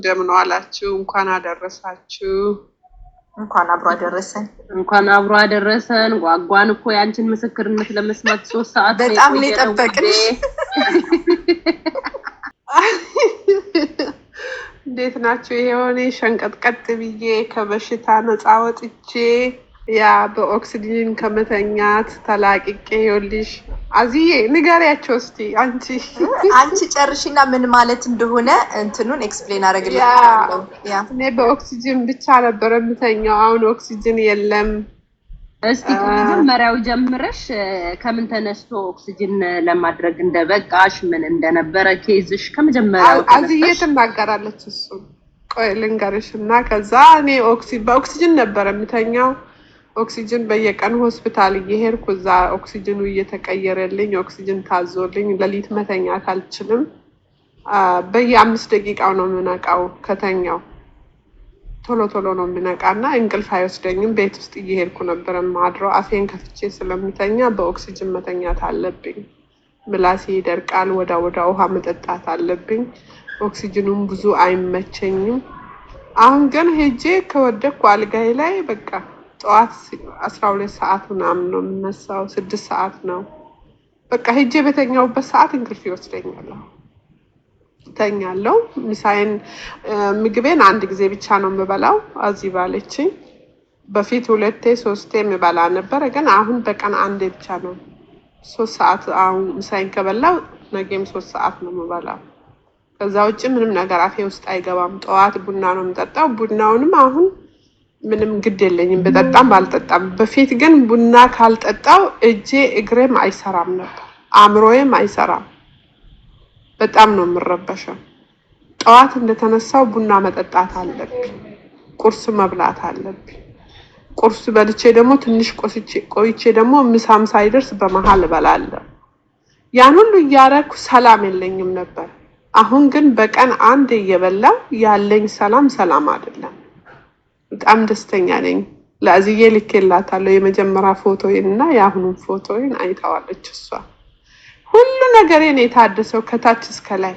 እንደምን ዋላችሁ? እንኳን አደረሳችሁ። እንኳን አብሮ አደረሰን። እንኳን አብሮ አደረሰን። ጓጓን እኮ ያንቺን ምስክርነት ለመስማት 3 ሰዓት በጣም ነው የጠበቅንሽ። እንዴት ናችሁ? ይሄውን ሸንቀጥቀጥ ብዬ ከበሽታ ነፃ ወጥቼ ያ በኦክሲጅን ከመተኛት ተላቅቄ ይኸውልሽ። አዚዬ ንገሪያቸው እስቲ አንቺ ጨርሽና ምን ማለት እንደሆነ እንትኑን ኤክስፕሌን አደርግልሻለሁ። እኔ በኦክሲጅን ብቻ ነበር የምተኛው። አሁን ኦክሲጅን የለም። እስቲ ከመጀመሪያው ጀምረሽ ከምን ተነስቶ ኦክሲጅን ለማድረግ እንደበቃሽ ምን እንደነበረ ኬዝሽ ከመጀመሪያው አዚዬ ትናገራለች። እሱ ቆይ ልንገርሽና ከዛ እኔ በኦክሲጅን ነበር የምተኛው። ኦክሲጅን በየቀኑ ሆስፒታል እየሄድኩ እዛ ኦክሲጅኑ እየተቀየረልኝ ኦክሲጅን ታዞልኝ ለሊት መተኛት አልችልም። በየ5 ደቂቃው ነው የምነቃው። ከተኛው ቶሎ ነው የምነቃና እንቅልፍ አይወስደኝም። ቤት ውስጥ እየሄድኩ ነበር ማድረው። አፌን ከፍቼ ስለምተኛ በኦክሲጅን መተኛት አለብኝ። ምላሴ ይደርቃል። ወዳ ውሃ መጠጣት አለብኝ። ኦክሲጅኑም ብዙ አይመቸኝም። አሁን ግን ሄጄ ከወደኩ አልጋይ ላይ በቃ ጠዋት 12 ሰዓት ምናምን ነው የምነሳው። 6 ሰዓት ነው በቃ ሄጄ በተኛውበት ሰዓት እንቅልፍ ይወስደኛል። ተኛለሁ። ምሳዬን ምግቤን አንድ ጊዜ ብቻ ነው የምበላው። አዚህ ባለችኝ በፊት 2-3 የምበላ ነበር፣ ግን አሁን በቀን አንዴ ብቻ ነው። 3 ሰዓት አሁን ምሳዬን ከበላው ነገም 3 ሰዓት ነው የምበላው። ከዛ ውጭ ምንም ነገር አፌ ውስጥ አይገባም። ጠዋት ቡና ነው የምጠጣው። ቡናውንም አሁን ምንም ግድ የለኝም በጠጣም ባልጠጣም። በፊት ግን ቡና ካልጠጣው እጄ እግሬም አይሰራም ነበር፣ አእምሮዬም አይሰራም። በጣም ነው የምረበሸው። ጠዋት እንደተነሳው ቡና መጠጣት አለብኝ፣ ቁርስ መብላት አለብኝ። ቁርስ በልቼ ደግሞ ትንሽ ቆይቼ ደግሞ ምሳም ሳይደርስ በመሃል እበላለሁ። ያን ሁሉ እያደረኩ ሰላም የለኝም ነበር። አሁን ግን በቀን አንድ እየበላው ያለኝ ሰላም አይደለም። በጣም ደስተኛ ነኝ። ለአዚዬ ልኬላታለሁ የመጀመሪያ ፎቶዬን እና የአሁኑን ፎቶዬን አይታዋለች እሷ። ሁሉ ነገሬን የታደሰው ከታች እስከ ላይ።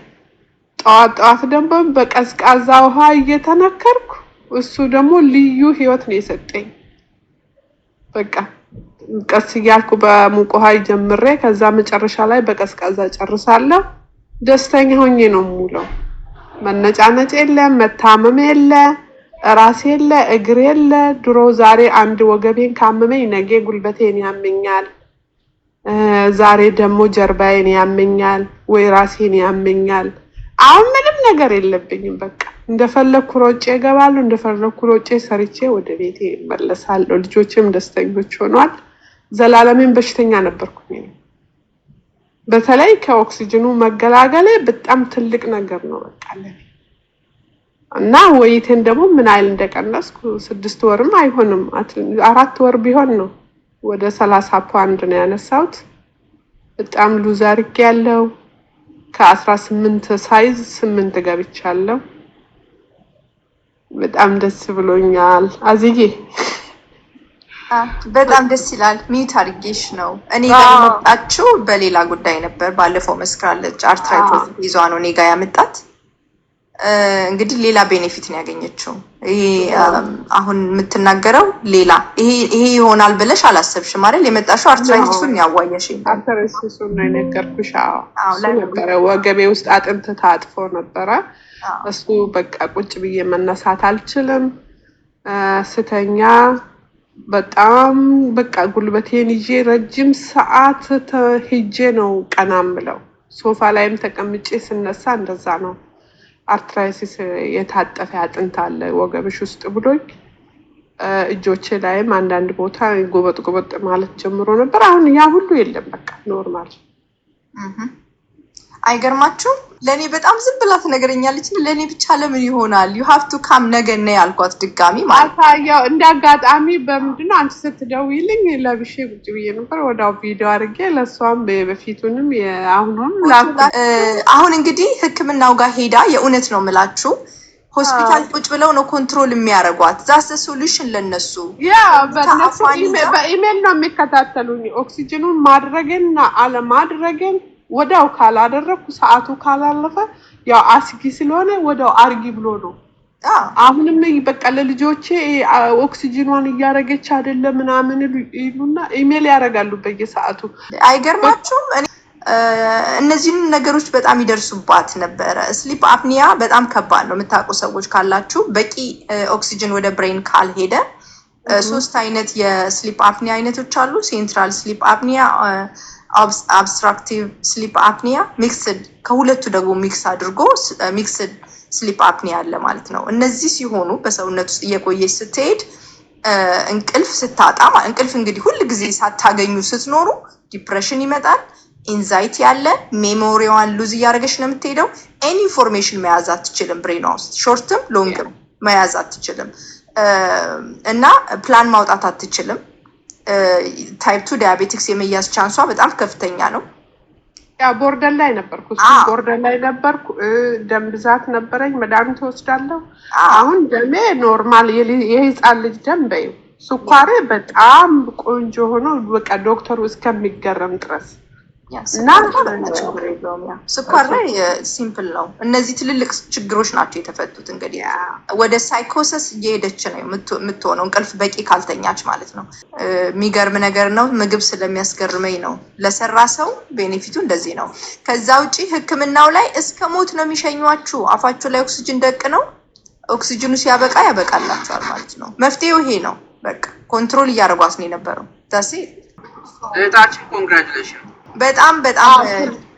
ጠዋት ደግሞ በቀዝቃዛ ውሃ እየተነከርኩ እሱ ደግሞ ልዩ ህይወት ነው የሰጠኝ። በቃ ቀስ እያልኩ በሙቅ ውሃ ጀምሬ ከዛ መጨረሻ ላይ በቀዝቃዛ ጨርሳለሁ። ደስተኛ ሆኜ ነው የምውለው። መነጫነጭ የለም፣ መታመም የለ፣ ራስ የለ፣ እግር የለ። ድሮ ዛሬ አንድ ወገቤን ካመመኝ ነገ ጉልበቴን ያመኛል። ዛሬ ደግሞ ጀርባዬን ያመኛል ወይ ራሴን ያመኛል። አሁን ምንም ነገር የለብኝም። በቃ እንደፈለኩ ሮጬ እገባለሁ፣ እንደፈለኩ ሮጬ ሰርቼ ወደ ቤቴ እመለሳለሁ። ልጆችም ደስተኞች ሆኗል። ዘላለምን በሽተኛ ነበርኩኝ። በተለይ ከኦክሲጅኑ መገላገሌ በጣም ትልቅ ነገር ነው በቃ ለኔ። እና ወይቴን ደግሞ ምን አይል እንደቀነስኩ 6 ወርም አይሆንም 4 ወር ቢሆን ነው ወደ 30 ፓውንድ ነው ያነሳሁት። በጣም ሉዝ አድርጌያለሁ። ከ18 ሳይዝ 8 ገብቻለሁ። በጣም ደስ ብሎኛል አዚዬ። በጣም ደስ ይላል። ሚዩት አድርጌሽ ነው እኔ ጋር የመጣችው በሌላ ጉዳይ ነበር። ባለፈው መስክራለች። አርትራይቶስ ይዟ ነው እኔ ጋር ያመጣት። እንግዲህ ሌላ ቤኔፊት ነው ያገኘችው። ይሄ አሁን የምትናገረው ሌላ ይሄ ይሆናል ብለሽ አላሰብሽም አይደል? የመጣሽው አርትራይቲሱን ያዋየሽ አርትራይቲሱን ነው የነገርኩሽ። ወገቤ ውስጥ አጥንት ታጥፎ ነበረ። እሱ በቃ ቁጭ ብዬ መነሳት አልችልም። ስተኛ በጣም በቃ ጉልበቴን ይዤ ረጅም ሰዓት ሄጄ ነው ቀና ምለው። ሶፋ ላይም ተቀምጬ ስነሳ እንደዛ ነው። አርትራይቲስ የታጠፈ አጥንት አለ ወገብሽ ውስጥ ብሎኝ እጆቼ ላይም አንዳንድ ቦታ ጎበጥ ማለት ጀምሮ ነበር። አሁን ያ ሁሉ የለም። በቃ ኖርማል። አይገርማችሁ? ለኔ በጣም ዝም ብላ ትነግረኛለች። ለኔ ብቻ ለምን ይሆናል? you have to come ነገ ነው ያልኳት ድጋሚ ማለት አሳያው። እንዳጋጣሚ በምንድነው አንቺ ስትደውይልኝ ለብሼ ቁጭ ብዬ ነበር። ወዳው ቪዲዮ አድርጌ ለሷም በፊቱንም አሁን እንግዲህ ህክምናው ጋር ሄዳ የእውነት ነው የምላችሁ ሆስፒታል ቁጭ ብለው ነው ኮንትሮል የሚያደርጓት። ዛስ ሶሉሽን ለነሱ ያ በኢሜል ነው የሚከታተሉኝ። ኦክሲጅኑን ማድረግና አለማድረግን ወዳው ካላደረኩ ሰዓቱ ካላለፈ ያው አስጊ ስለሆነ ወዳው አርጊ ብሎ ነው። አሁንም በቃ ለልጆቼ ኦክሲጅኗን እያረገች አይደለም ምናምን ይሉና ኢሜል ያረጋሉ በየሰዓቱ። አይገርማችሁም? እነዚህን ነገሮች በጣም ይደርሱባት ነበረ። ስሊፕ አፕኒያ በጣም ከባድ ነው። የምታውቁ ሰዎች ካላችሁ በቂ ኦክሲጅን ወደ ብሬን ካልሄደ 3 አይነት የስሊፕ አፕኒያ አይነቶች አሉ። ሴንትራል ስሊፕ አፕኒያ፣ አብስትራክቲቭ ስሊፕ አፕኒያ፣ ሚክስድ ከሁለቱ ደግሞ ሚክስ አድርጎ ሚክስድ ስሊፕ አፕኒያ አለ ማለት ነው። እነዚህ ሲሆኑ በሰውነት ውስጥ እየቆየች ስትሄድ እንቅልፍ ስታጣ፣ እንቅልፍ እንግዲህ ሁል ጊዜ ሳታገኙ ስትኖሩ ዲፕሬሽን ይመጣል፣ ኢንዛይቲ ያለ፣ ሜሞሪዋን ሉዝ እያደረገች ነው የምትሄደው። ኤኒ ኢንፎርሜሽን መያዝ አትችልም፣ ብሬኗ ውስጥ ሾርትም ሎንግም መያዝ አትችልም እና ፕላን ማውጣት አትችልም። ታይፕ 2 ዲያቤቲክስ የመያዝ ቻንሷ በጣም ከፍተኛ ነው። ያ ቦርደር ላይ ነበርኩ፣ ቦርደር ላይ ነበርኩ። ደም ብዛት ነበረኝ፣ መድኃኒት ወስዳለሁ። አሁን ደሜ ኖርማል የህፃን ልጅ ደም በይ። ስኳሬ በጣም ቆንጆ ሆኖ በቃ ዶክተሩ እስከሚገረም ድረስ እና ስኳር ላይ ሲምፕል ነው። እነዚህ ትልልቅ ችግሮች ናቸው የተፈቱት። እንግዲህ ወደ ሳይኮሲስ እየሄደች ነው የምትሆነው እንቅልፍ በቂ ካልተኛች ማለት ነው። የሚገርም ነገር ነው። ምግብ ስለሚያስገርመኝ ነው። ለሰራ ሰው ቤኔፊቱ እንደዚህ ነው። ከዛ ውጪ ሕክምናው ላይ እስከ ሞት ነው የሚሸኟችሁ። አፋችሁ ላይ ኦክሲጅን ደቅ ነው። ኦክሲጅኑ ሲያበቃ ያበቃላችኋል ማለት ነው። መፍትሄው ይሄ ነው። በቃ ኮንትሮል እያደረጓት ነው የነበረው። ታሲ እህታችን ኮንግራቹሌሽን። በጣም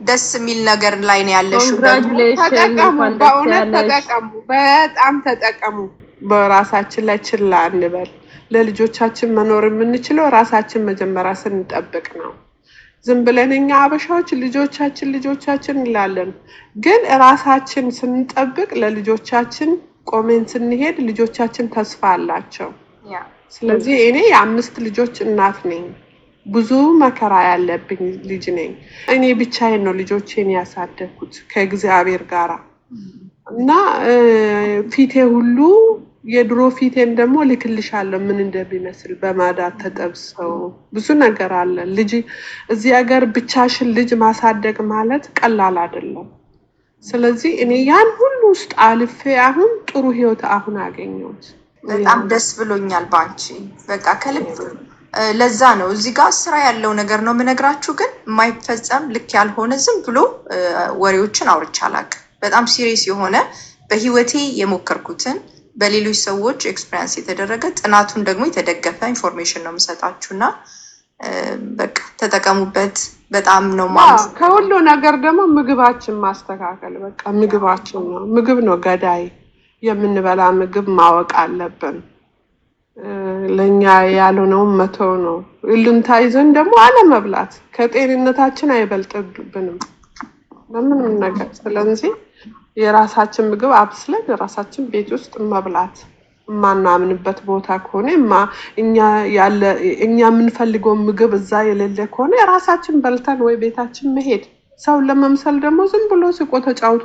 ደስ የሚል ነገር ላይ ነው ያለሽው። ተጠቀሙ፣ በእውነት ተጠቀሙ፣ በጣም ተጠቀሙ። በራሳችን ላይ ችላ እንበል። ለልጆቻችን መኖር የምንችለው ራሳችን መጀመሪያ ስንጠብቅ ነው። ዝም ብለን እኛ አበሻዎች ልጆቻችን እንላለን፣ ግን ራሳችን ስንጠብቅ ለልጆቻችን ቆሜን ስንሄድ ልጆቻችን ተስፋ አላቸው። ስለዚህ እኔ የ5 ልጆች እናት ነኝ። ብዙ መከራ ያለብኝ ልጅ ነኝ። እኔ ብቻዬን ነው ልጆቼን ያሳደግኩት ከእግዚአብሔር ጋራ እና ፊቴ ሁሉ የድሮ ፊቴን ደግሞ ልክልሻለሁ ምን እንደሚመስል በማዳት ተጠብሰው ብዙ ነገር አለ። ልጅ እዚህ ሀገር ብቻሽን ልጅ ማሳደግ ማለት ቀላል አይደለም። ስለዚህ እኔ ያን ሁሉ ውስጥ አልፌ አሁን ጥሩ ህይወት አሁን አገኘሁት። በጣም ደስ ብሎኛል ባንቺ። በቃ ከልብ ለዛ ነው እዚህ ጋር ስራ ያለው ነገር ነው የምነግራችሁ። ግን የማይፈጸም ልክ ያልሆነ ዝም ብሎ ወሬዎችን አውርቼ አላውቅም። በጣም ሲሪየስ የሆነ በህይወቴ የሞከርኩትን በሌሎች ሰዎች ኤክስፒሪየንስ የተደረገ ጥናቱን ደግሞ የተደገፈ ኢንፎርሜሽን ነው የምሰጣችሁና በቃ ተጠቀሙበት። በጣም ነው ማለት ከሁሉ ነገር ደግሞ ምግባችን ማስተካከል። በቃ ምግባችን ነው፣ ምግብ ነው ገዳይ። የምንበላ ምግብ ማወቅ አለብን። ለኛ ያልሆነው መተው ነው። እልንታ ይዘን ደግሞ አለመብላት ከጤንነታችን አይበልጥብንም ለምንም ነገር። ስለዚህ የራሳችን ምግብ አብስለን የራሳችን ቤት ውስጥ መብላት፣ ማናምንበት ቦታ ከሆነ እኛ የምንፈልገው ምግብ እዛ የሌለ ከሆነ የራሳችን በልተን ወይ ቤታችን መሄድ። ሰው ለመምሰል ደግሞ ዝም ብሎ ስቆ ተጫውቶ